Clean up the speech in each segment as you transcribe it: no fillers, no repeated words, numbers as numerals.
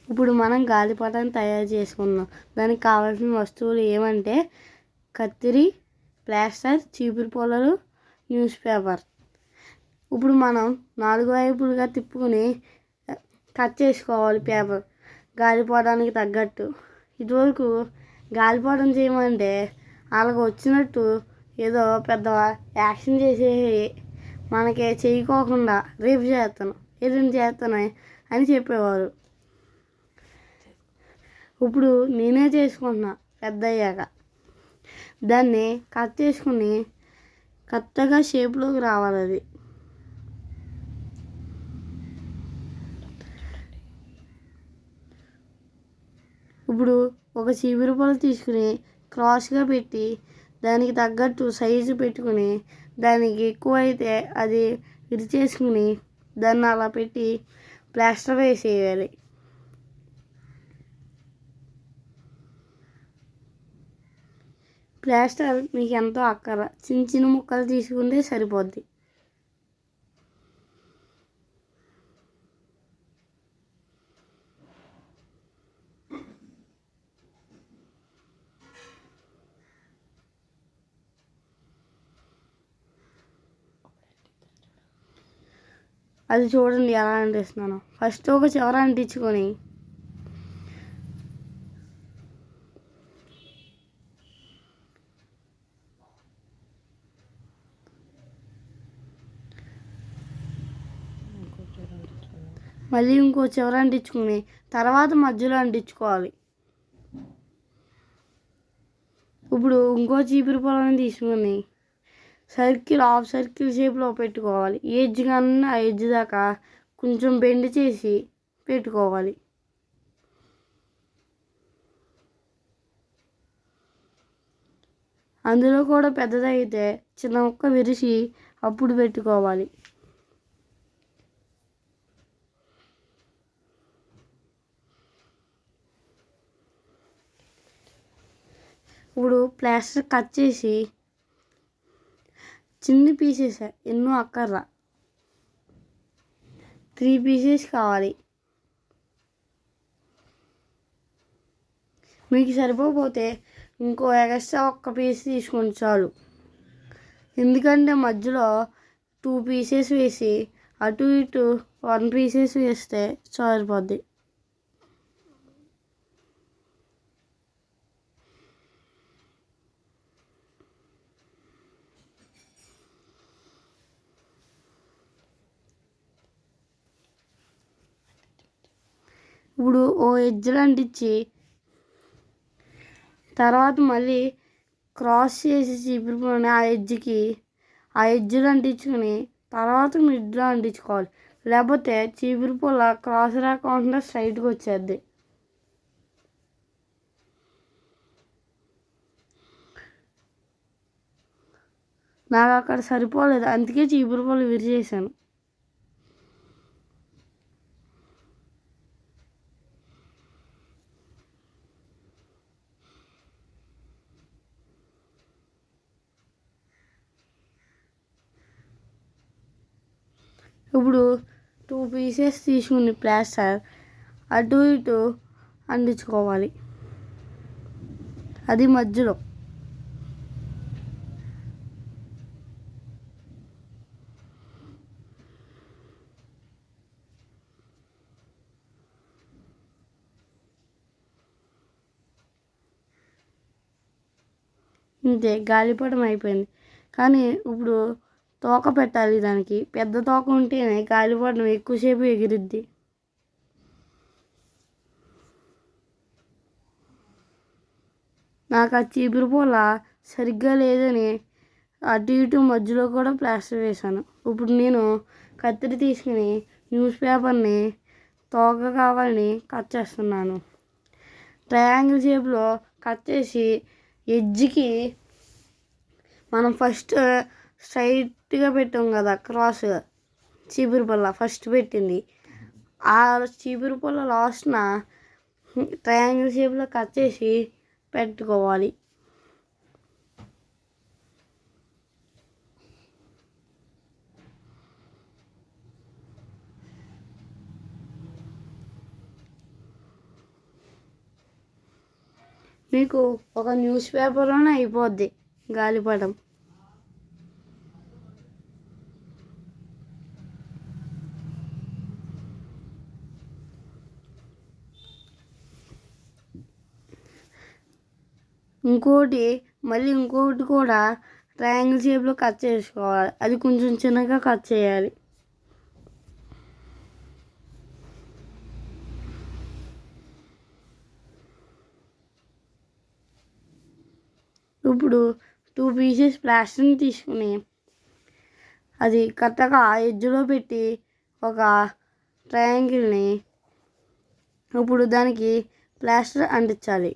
ఇప్పుడు మనం గాలిపటాన్ని తయారు చేసుకుందాం. దానికి కావాల్సిన వస్తువులు ఏమంటే కత్తిరి, ప్లాస్టర్, చీపురు పుల్లలు, న్యూస్ పేపర్. ఇప్పుడు మనం 4 వైపులుగా తిప్పుకుని కట్ చేసుకోవాలి పేపర్ గాలిపటానికి తగ్గట్టు. ఇదివరకు గాలిపటం చేయమంటే వాళ్ళకి వచ్చినట్టు ఏదో పెద్ద యాక్షన్ చేసేసి మనకి చేయకోకుండా రేపు చేస్తాను ఎల్లుండి చేస్తాను అని చెప్పేవారు. ఇప్పుడు నేనే చేసుకుంటున్నా పెద్ద అయ్యాక. దాన్ని కట్ చేసుకుని కరెక్ట్గా షేప్లోకి రావాలి. అది ఇప్పుడు ఒక చీపురు పుల్ల తీసుకుని క్రాస్గా పెట్టి దానికి తగ్గట్టు సైజు పెట్టుకుని దానికి ఎక్కువ అయితే అది విరిచేసుకుని దాన్ని అలా పెట్టి ప్లాస్టర్ వేసేయాలి. ప్లాస్టర్ మీకు ఎంతో అక్కర చిన్న చిన్న ముక్కలు తీసుకుంటే సరిపోద్ది. అది చూడండి ఎలా అంటిస్తున్నాను. ఫస్ట్ ఒక చివర అంటించుకొని మళ్ళీ ఇంకో చివర అంటించుకుని తర్వాత మధ్యలో అంటించుకోవాలి. ఇప్పుడు ఇంకో చీపురు పుల్లని తీసుకుని సర్కిల్ హాఫ్ సర్కిల్ షేప్లో పెట్టుకోవాలి. ఏ ఎడ్జ్ కన్నా ఆ ఎడ్జ్ దాకా కొంచెం బెండ్ చేసి పెట్టుకోవాలి. అందులో కూడా పెద్దదైతే చిన్న ముక్క విరిచి అప్పుడు పెట్టుకోవాలి. ఇప్పుడు ప్లాస్టర్ కట్ చేసి చిన్న పీసెస్ ఎన్నో అక్కర్రా 3 పీసెస్ కావాలి. మీకు సరిపోతే ఇంకో ఎక్స్ట్రా ఒక్క పీస్ తీసుకోండి చాలు. ఎందుకంటే మధ్యలో 2 పీసెస్ వేసి అటు ఇటు 1 పీసెస్ వేస్తే సరిపోద్ది. ఇప్పుడు ఓ ఎడ్జ్లు అంటించి తర్వాత మళ్ళీ క్రాస్ చేసి చీపురు పుల్లని ఆ ఎడ్జ్లు అంటించుకుని తర్వాత మిడ్లో అంటించుకోవాలి. లేకపోతే చీపురు పుల్ల క్రాస్ రాకుండా స్ట్రైట్గా వచ్చేద్ది. నాకు అక్కడ సరిపోలేదు, అందుకే చీపురు పుల్ల విరిచేసాను. ఇప్పుడు 2 పీసెస్ తీసుకుని ప్లాస్టర్ అటు ఇటు అంటించుకోవాలి. అది మధ్యలో. ఇంతే గాలిపటం అయిపోయింది. కానీ ఇప్పుడు తోక పెట్టాలి. దానికి పెద్ద తోక ఉంటేనే గాలిపటం ఎక్కువసేపు ఎగిరిద్ది. నాకు ఆ చీపురు పుల్ల సరిగ్గా లేదని అటు ఇటు మధ్యలో కూడా ప్లాస్టర్ వేశాను. ఇప్పుడు నేను కత్తిరి తీసుకుని న్యూస్ పేపర్ని తోక కావాలని కట్ చేస్తున్నాను. ట్రయాంగిల్ షేప్లో కట్ చేసి ఎడ్జ్కి మనం ఫస్ట్ స్ట్రైట్గా పెట్టాం కదా క్రాస్ చీపురు పుల్ల ఫస్ట్ పెట్టింది, ఆ చీపురు పుల్ల లాస్ట్న ట్రయాంగిల్ షేప్లో కట్ చేసి పెట్టుకోవాలి. మీకు ఒక న్యూస్ పేపర్లోనే అయిపోద్ది గాలిపటం. ఇంకోటి కూడా ట్రయాంగిల్ షేప్లో కట్ చేసుకోవాలి. అది కొంచెం చిన్నగా కట్ చేయాలి. ఇప్పుడు 2 పీసెస్ ప్లాస్టర్ని తీసుకుని అది కరెక్ట్గా ఎడ్జ్లో పెట్టి ఒక ట్రయాంగిల్ని ఇప్పుడు దానికి ప్లాస్టర్ అంటించాలి.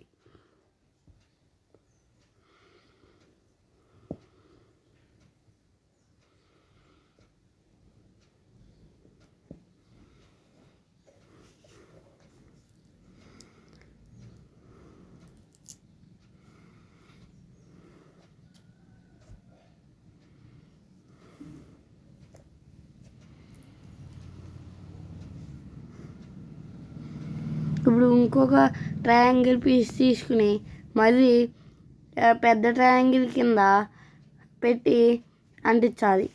ఇప్పుడు ఇంకొక ట్రయాంగిల్ పీస్ తీసుకుని మళ్ళీ పెద్ద ట్రయాంగిల్ కింద పెట్టి అంటించాలి.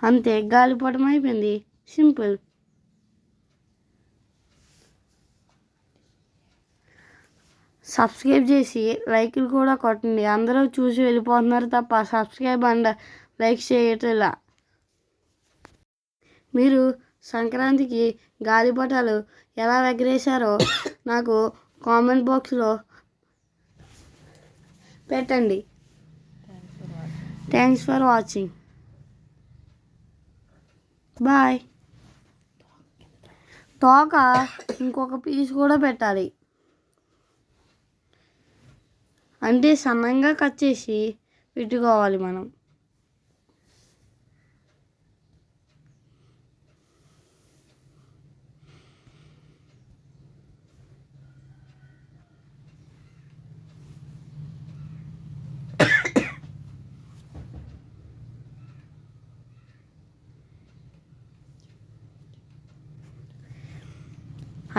అంతే, గాలిపటం అయిపోయింది. సింపుల్. సబ్స్క్రైబ్ చేసి లైక్లు కూడా కొట్టండి. అందరూ చూసి వెళ్ళిపోతున్నారు తప్ప సబ్స్క్రైబ్ అండ్ లైక్ చేయట్లా. మీరు సంక్రాంతికి గాలిపటాలు ఎలా ఎగరేశారో నాకు కామెంట్ బాక్స్లో పెట్టండి. Thanks for watching. బాయ్. తోక ఇంకొక పీస్ కూడా పెట్టాలి. అంటే సన్నంగా కట్ చేసి పెట్టుకోవాలి మనం.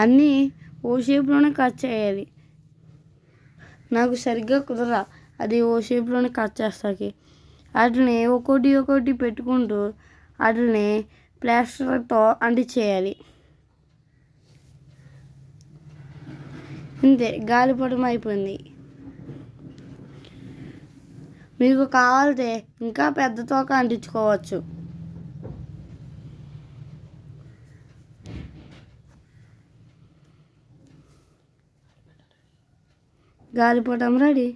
అన్నీ ఓ షేప్లోనే కట్ చేయాలి. నాకు సరిగ్గా కుదర అది ఓ షేప్లోనే కట్ చేస్తాకి. వాటిని ఒక్కోటి పెట్టుకుంటూ వాటిని ప్లాస్టర్తో అంటించేయాలి. అంతే, గాలిపటం అయిపోయింది. మీకు కావాలితే ఇంకా పెద్ద తోక అంటించుకోవచ్చు. గాలిపటం రెడీ.